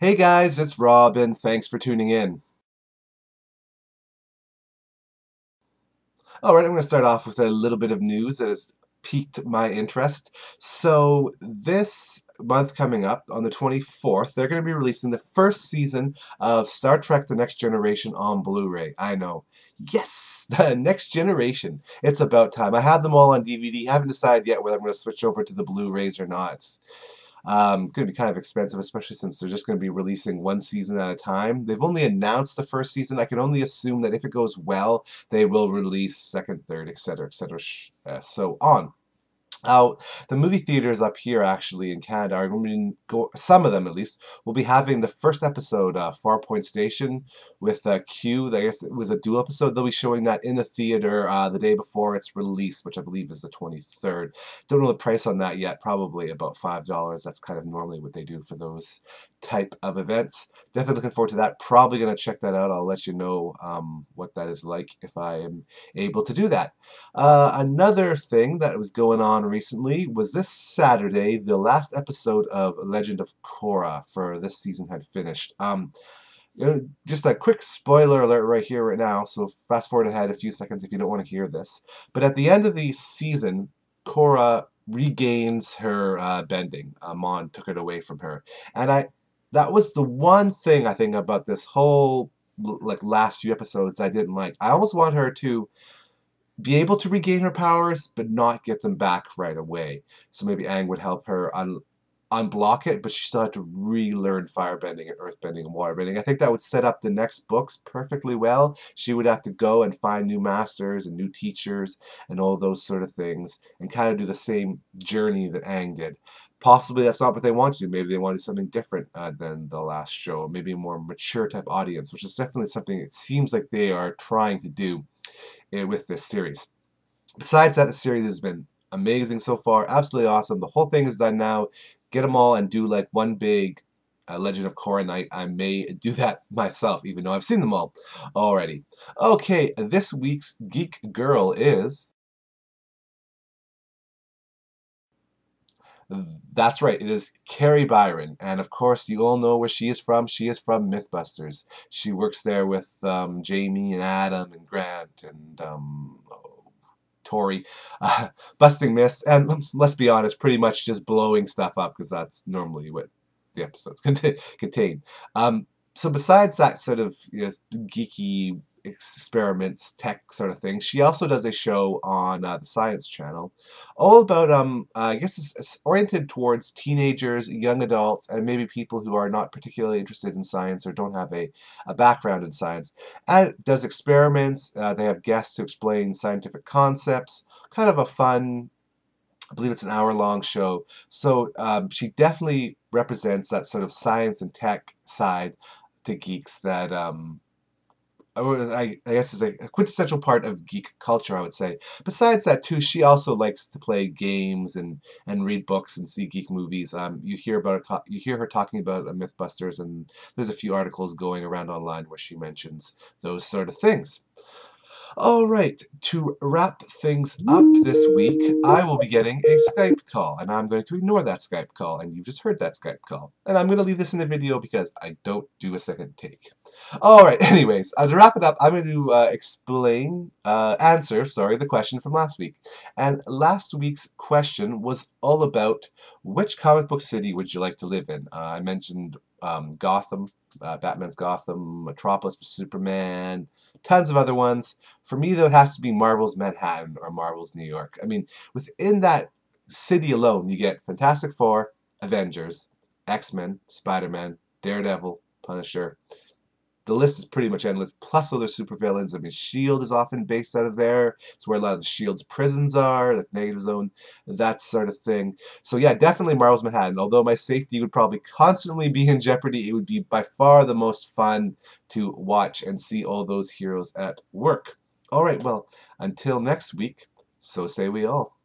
Hey guys, it's Robin. Thanks for tuning in. Alright, I'm going to start off with a little bit of news that has piqued my interest. So, this month coming up, on the 24th, they're going to be releasing the first season of Star Trek The Next Generation on Blu-ray. I know. Yes! The Next Generation. It's about time. I have them all on DVD. Haven't decided yet whether I'm going to switch over to the Blu-rays or not. Going to be kind of expensive, especially since they're just going to be releasing one season at a time. They've only announced the first season. I can only assume that if it goes well, they will release second, third, etc., so on. The movie theaters up here, actually, in Canada, are going to go, some of them at least, will be having the first episode, Far Point Station, with Q. I guess it was a dual episode. They'll be showing that in the theater the day before it's released, which I believe is the 23rd. Don't know the price on that yet, probably about $5. That's kind of normally what they do for those type of events. Definitely looking forward to that. Probably going to check that out. I'll let you know what that is like if I am able to do that. Another thing that was going on recently was this Saturday, the last episode of Legend of Korra for this season had finished. Just a quick spoiler alert right here, right now, so fast forward ahead a few seconds if you don't want to hear this. But at the end of the season, Korra regains her bending. Mon took it away from her. And that was the one thing I think about this whole like last few episodes I didn't like. I almost want her to be able to regain her powers, but not get them back right away. So maybe Aang would help her unblock it, but she still had to relearn firebending and earthbending and waterbending. I think that would set up the next books perfectly well. She would have to go and find new masters and new teachers and all those sort of things and kind of do the same journey that Aang did. Possibly that's not what they want to do. Maybe they want to do something different than the last show. Maybe a more mature type audience, which is definitely something it seems like they are trying to do with this series. Besides that, the series has been amazing so far. Absolutely awesome. The whole thing is done now. Get them all and do like one big Legend of Korra night. I may do that myself, even though I've seen them all already. Okay, this week's Geek Girl is... That's right, it is Carrie Byron. And of course, you all know where she is from. She is from Mythbusters. She works there with Jamie and Adam and Grant and Tori, busting myths, and let's be honest, pretty much just blowing stuff up because that's normally what the episodes contain. So besides that sort of geeky experiments, tech sort of thing, she also does a show on the Science Channel, all about I guess it's oriented towards teenagers, young adults, and maybe people who are not particularly interested in science or don't have a background in science. And it does experiments. They have guests to explain scientific concepts. Kind of a fun, I believe it's an hour-long show. So she definitely represents that sort of science and tech side to geeks that I guess is a quintessential part of geek culture, I would say. Besides that, too, she also likes to play games and read books and see geek movies. You hear about you hear her talking about MythBusters, and there's a few articles going around online where she mentions those sort of things. All right, to wrap things up this week, I will be getting a Skype call, and I'm going to ignore that Skype call, and you just heard that Skype call. And I'm going to leave this in the video because I don't do a second take. All right, anyways, to wrap it up, I'm going to answer, the question from last week. And last week's question was all about which comic book city would you like to live in? I mentioned Gotham, Batman's Gotham, Metropolis for Superman, tons of other ones. For me, though, it has to be Marvel's Manhattan or Marvel's New York. I mean, within that city alone, you get Fantastic Four, Avengers, X-Men, Spider-Man, Daredevil, Punisher. The list is pretty much endless, plus other supervillains. I mean, S.H.I.E.L.D. is often based out of there. It's where a lot of the S.H.I.E.L.D.'s prisons are, like Negative Zone, that sort of thing. So yeah, definitely Marvel's Manhattan. Although my safety would probably constantly be in jeopardy, it would be by far the most fun to watch and see all those heroes at work. Alright, well, until next week, so say we all.